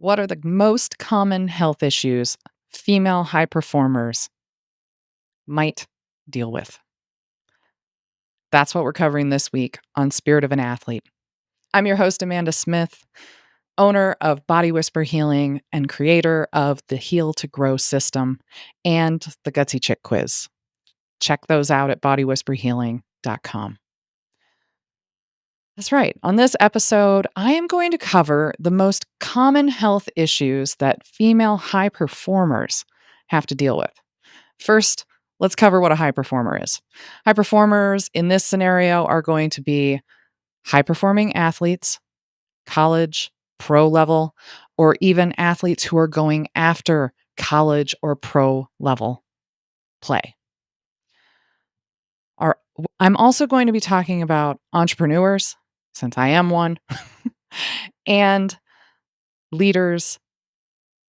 What are the most common health issues female high performers might deal with? That's what we're covering this week on Spirit of an Athlete. I'm your host, Amanda Smith, owner of Body Whisper Healing and creator of the Heal to Grow system and the Gutsy Chick quiz. Check those out at bodywhisperhealing.com. That's right. On this episode, I am going to cover the most common health issues that female high performers have to deal with. First, let's cover what a high performer is. High performers in this scenario are going to be high performing athletes, college, pro level, or even athletes who are going after college or pro level play. I'm also going to be talking about entrepreneurs, since I am one, and leaders,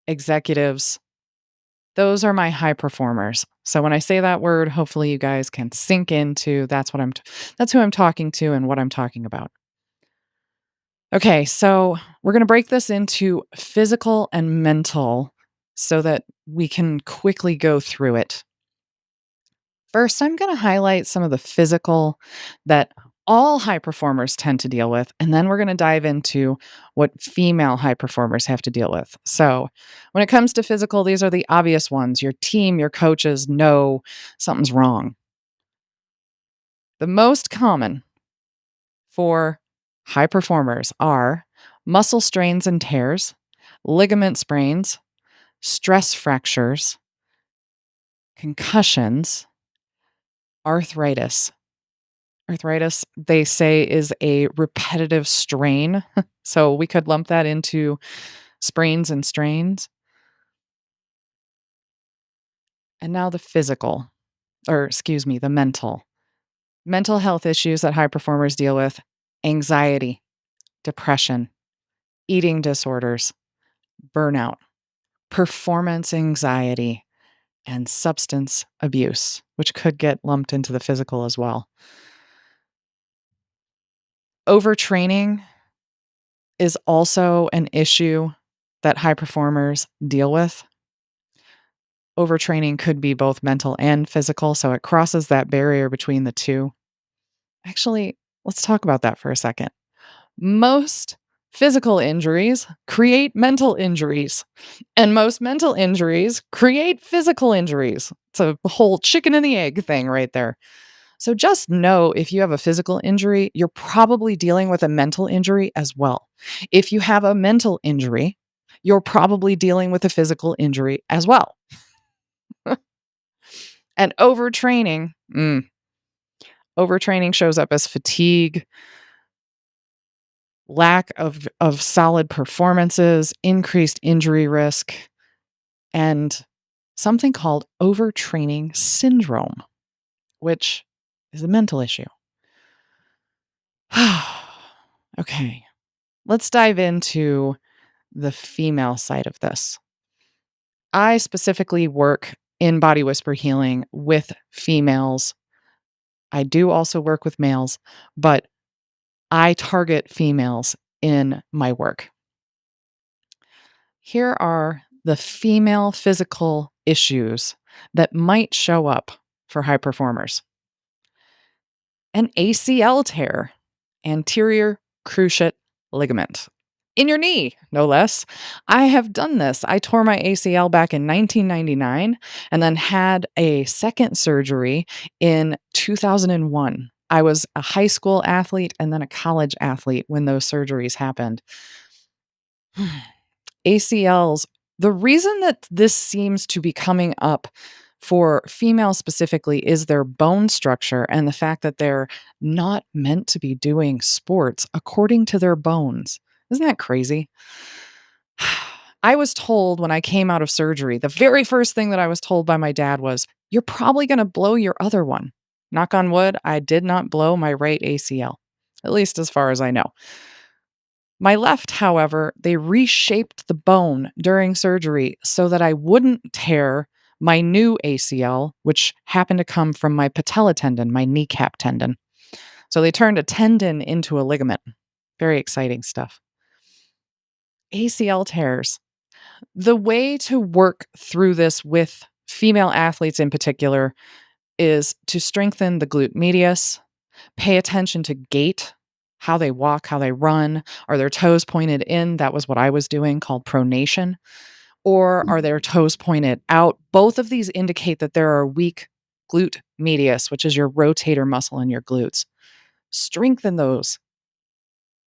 executives. Those are my high performers. So when I say that word, hopefully you guys can sink into that's who I'm talking to and what I'm talking about. Okay, so we're going to break this into physical and mental so that we can quickly go through it. First, I'm going to highlight some of the physical that all high performers tend to deal with, and then we're going to dive into what female high performers have to deal with. So, when it comes to physical, these are the obvious ones. Your team, your coaches know something's wrong. The most common for high performers are muscle strains and tears, ligament sprains, stress fractures, concussions, arthritis. Arthritis, they say, is a repetitive strain. So we could lump that into sprains and strains. And now the physical, the mental. Mental health issues that high performers deal with: anxiety, depression, eating disorders, burnout, performance anxiety, and substance abuse, which could get lumped into the physical as well. Overtraining is also an issue that high performers deal with. Overtraining could be both mental and physical, so it crosses that barrier between the two. Actually, let's talk about that for a second. Most physical injuries create mental injuries, and most mental injuries create physical injuries. It's a whole chicken and the egg thing right there. So just know, if you have a physical injury, you're probably dealing with a mental injury as well. If you have a mental injury, you're probably dealing with a physical injury as well. And overtraining shows up as fatigue, lack of solid performances, increased injury risk, and something called overtraining syndrome, which is a mental issue. Okay, let's dive into the female side of this. I specifically work in Body Whisper Healing with females. I do also work with males, but I target females in my work. Here are the female physical issues that might show up for high performers: an ACL tear, anterior cruciate ligament, in your knee, no less. I have done this. I tore my ACL back in 1999 and then had a second surgery in 2001. I was a high school athlete and then a college athlete when those surgeries happened. ACLs, the reason that this seems to be coming up for females specifically is their bone structure and the fact that they're not meant to be doing sports according to their bones. Isn't that crazy? I was told when I came out of surgery, the very first thing that I was told by my dad was, "You're probably going to blow your other one." Knock on wood, I did not blow my right ACL, at least as far as I know. My left, however, they reshaped the bone during surgery so that I wouldn't tear my new ACL, which happened to come from my patella tendon, my kneecap tendon. So they turned a tendon into a ligament. Very exciting stuff. ACL tears The way to work through this with female athletes in particular is to strengthen the glute medius, pay attention to gait, how they walk, how they run. Are their toes pointed in? That was what I was doing, called pronation. Or are their toes pointed out? Both of these indicate that there are weak glute medius, which is your rotator muscle in your glutes. Strengthen those.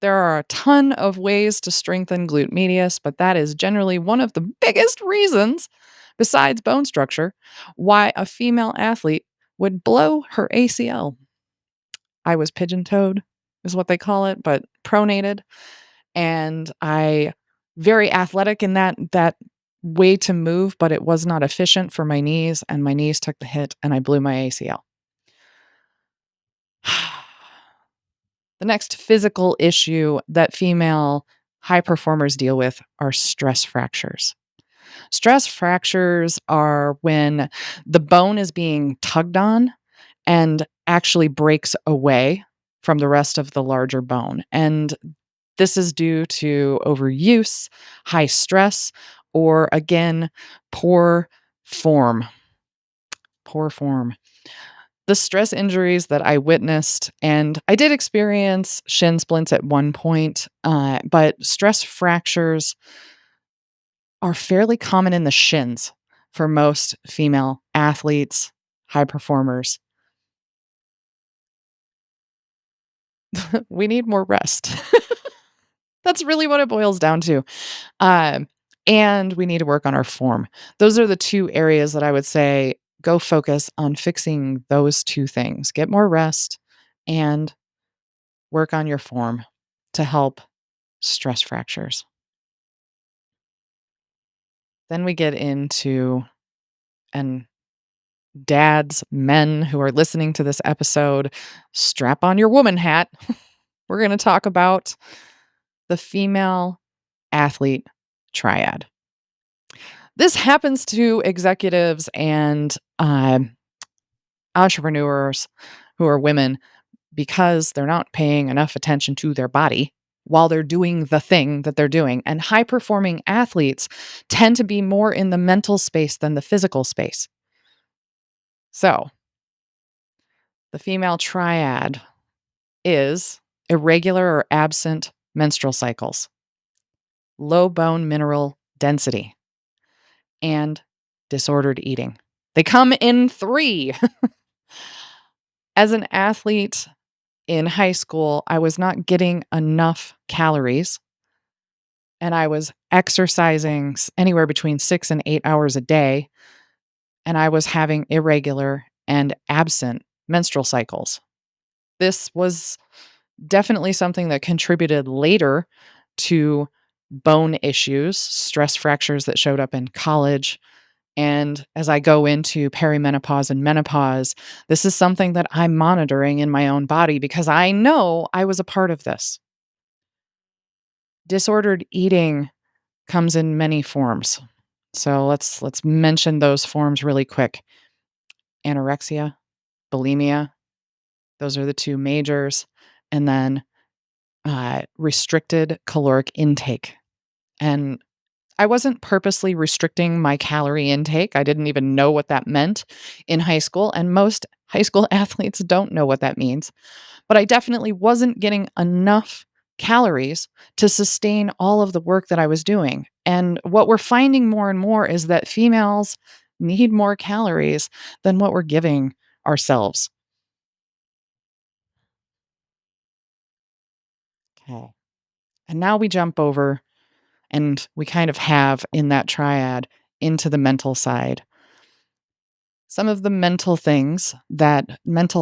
There are a ton of ways to strengthen glute medius, but that is generally one of the biggest reasons, besides bone structure, why a female athlete would blow her ACL. I was pigeon-toed, is what they call it, but pronated, and I very athletic in that way to move, but it was not efficient for my knees, and my knees took the hit, and I blew my ACL. The next physical issue that female high performers deal with are stress fractures. Stress fractures are when the bone is being tugged on and actually breaks away from the rest of the larger bone. And this is due to overuse, high stress, or again, poor form. Poor form. The stress injuries that I witnessed, and I did experience shin splints at one point, but stress fractures are fairly common in the shins for most female athletes, high performers. We need more rest. That's really what it boils down to. Um, and we need to work on our form. Those are the two areas that I would say go focus on fixing those two things. Get more rest and work on your form to help stress fractures. Then we get into, and dads, men who are listening to this episode, strap on your woman hat. We're going to talk about the female athlete triad. This happens to executives and entrepreneurs who are women because they're not paying enough attention to their body while they're doing the thing that they're doing. And high performing athletes tend to be more in the mental space than the physical space. So, the female triad is irregular or absent menstrual cycles, low bone mineral density, and disordered eating. They come in 3. As an athlete in high school, I was not getting enough calories, and I was exercising anywhere between 6 and 8 hours a day, and I was having irregular and absent menstrual cycles. This was definitely something that contributed later to bone issues, stress fractures that showed up in college. And as I go into perimenopause and menopause, this is something that I'm monitoring in my own body because I know I was a part of this. Disordered eating comes in many forms. So let's mention those forms really quick. Anorexia, bulimia, those are the two majors. And then restricted caloric intake. And I wasn't purposely restricting my calorie intake. I didn't even know what that meant in high school. And most high school athletes don't know what that means. But I definitely wasn't getting enough calories to sustain all of the work that I was doing. And what we're finding more and more is that females need more calories than what we're giving ourselves. Okay. And now we jump over and we kind of have in that triad into the mental side. Some of the mental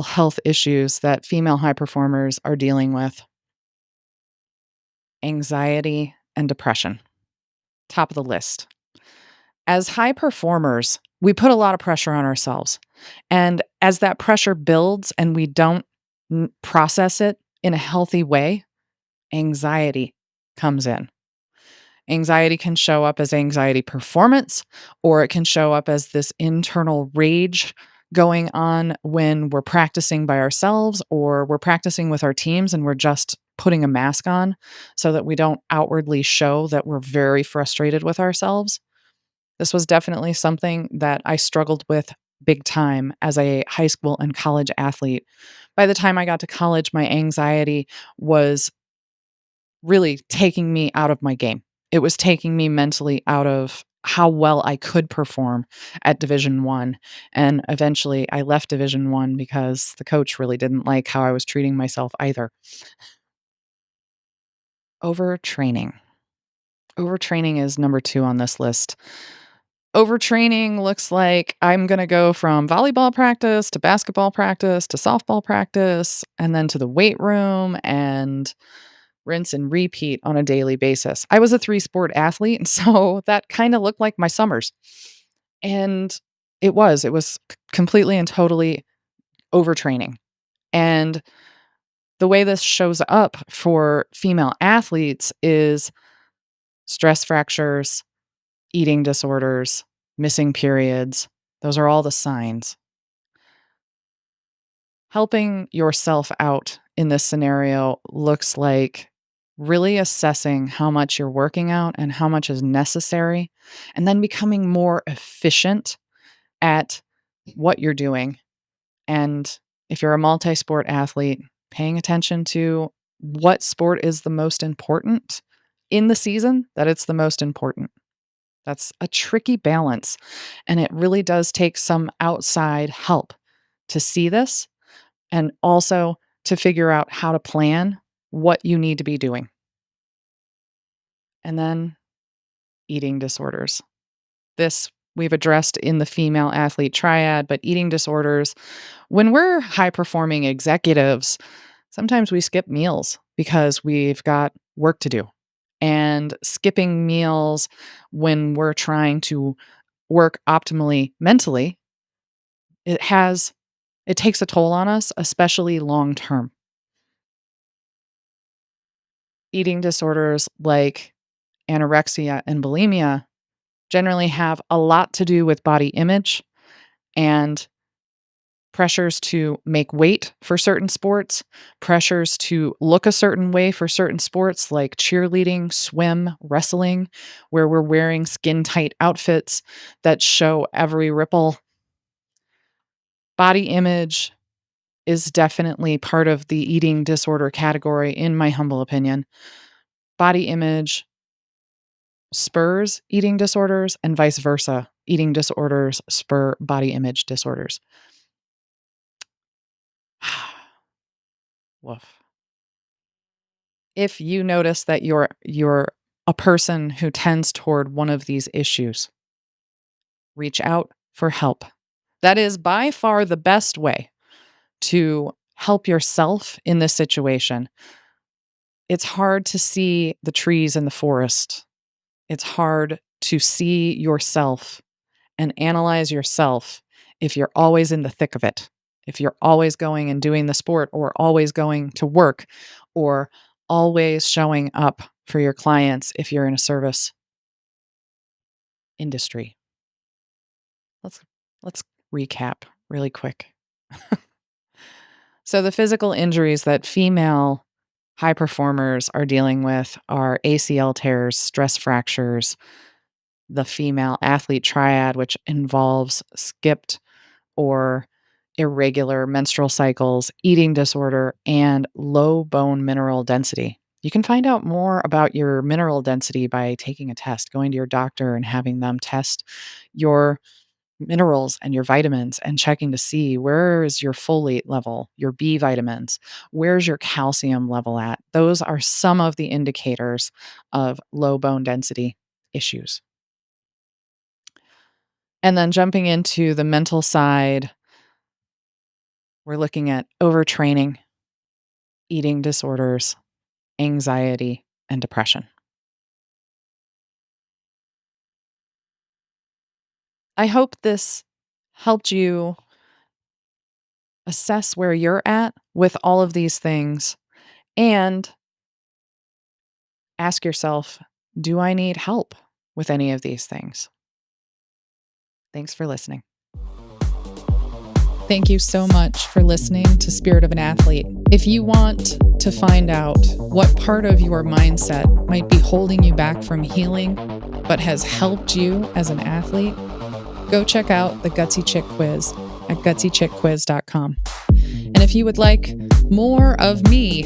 health issues that female high performers are dealing with: anxiety and depression. Top of the list. As high performers, we put a lot of pressure on ourselves. And as that pressure builds and we don't process it in a healthy way, anxiety comes in. Anxiety can show up as anxiety performance, or it can show up as this internal rage going on when we're practicing by ourselves or we're practicing with our teams and we're just putting a mask on so that we don't outwardly show that we're very frustrated with ourselves. This was definitely something that I struggled with big time as a high school and college athlete. By the time I got to college, my anxiety was really taking me out of my game. It was taking me mentally out of how well I could perform at Division 1, and eventually I left Division 1 because the coach really didn't like how I was treating myself either. Overtraining. Overtraining is number 2 on this list. Overtraining looks like I'm gonna go from volleyball practice to basketball practice to softball practice and then to the weight room and rinse and repeat on a daily basis. I was a 3-sport athlete, so that kinda looked like my summers. And it was completely and totally overtraining. And the way this shows up for female athletes is stress fractures, eating disorders, missing periods. Those are all the signs. Helping yourself out in this scenario looks like really assessing how much you're working out and how much is necessary, and then becoming more efficient at what you're doing. And if you're a multi sport athlete, paying attention to what sport is the most important in the season, that it's the most important. That's a tricky balance. And it really does take some outside help to see this and also to figure out how to plan what you need to be doing. And then eating disorders. This we've addressed in the female athlete triad, but eating disorders, when we're high performing executives, sometimes we skip meals because we've got work to do. And skipping meals when we're trying to work optimally mentally, it has it takes a toll on us, especially long term. Eating disorders like anorexia and bulimia generally have a lot to do with body image and pressures to make weight for certain sports, pressures to look a certain way for certain sports like cheerleading, swim, wrestling, where we're wearing skin tight outfits that show every ripple. Body image is definitely part of the eating disorder category, in my humble opinion. Body image spurs eating disorders, and vice versa. Eating disorders spur body image disorders. Woof. If you notice that you're a person who tends toward one of these issues, reach out for help. That is by far the best way to help yourself in this situation. It's hard to see the trees in the forest. It's hard to see yourself and analyze yourself if you're always in the thick of it. If you're always going and doing the sport or always going to work or always showing up for your clients if you're in a service industry. Let's let's recap really quick. So the physical injuries that female high performers are dealing with are ACL tears, stress fractures, the female athlete triad, which involves skipped or irregular menstrual cycles, eating disorder, and low bone mineral density. You can find out more about your mineral density by taking a test, going to your doctor and having them test your minerals and your vitamins and checking to see where is your folate level, your B vitamins, where's your calcium level at. Those are some of the indicators of low bone density issues. And then jumping into the mental side, we're looking at overtraining, eating disorders, anxiety, and depression. I hope this helped you assess where you're at with all of these things and ask yourself, do I need help with any of these things? Thanks for listening. Thank you so much for listening to Spirit of an Athlete. If you want to find out what part of your mindset might be holding you back from healing, but has helped you as an athlete, go check out the Gutsy Chick Quiz at gutsychickquiz.com. And if you would like more of me,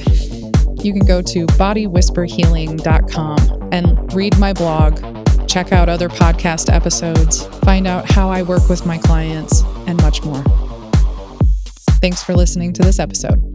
you can go to bodywhisperhealing.com and read my blog, check out other podcast episodes, find out how I work with my clients, and much more. Thanks for listening to this episode.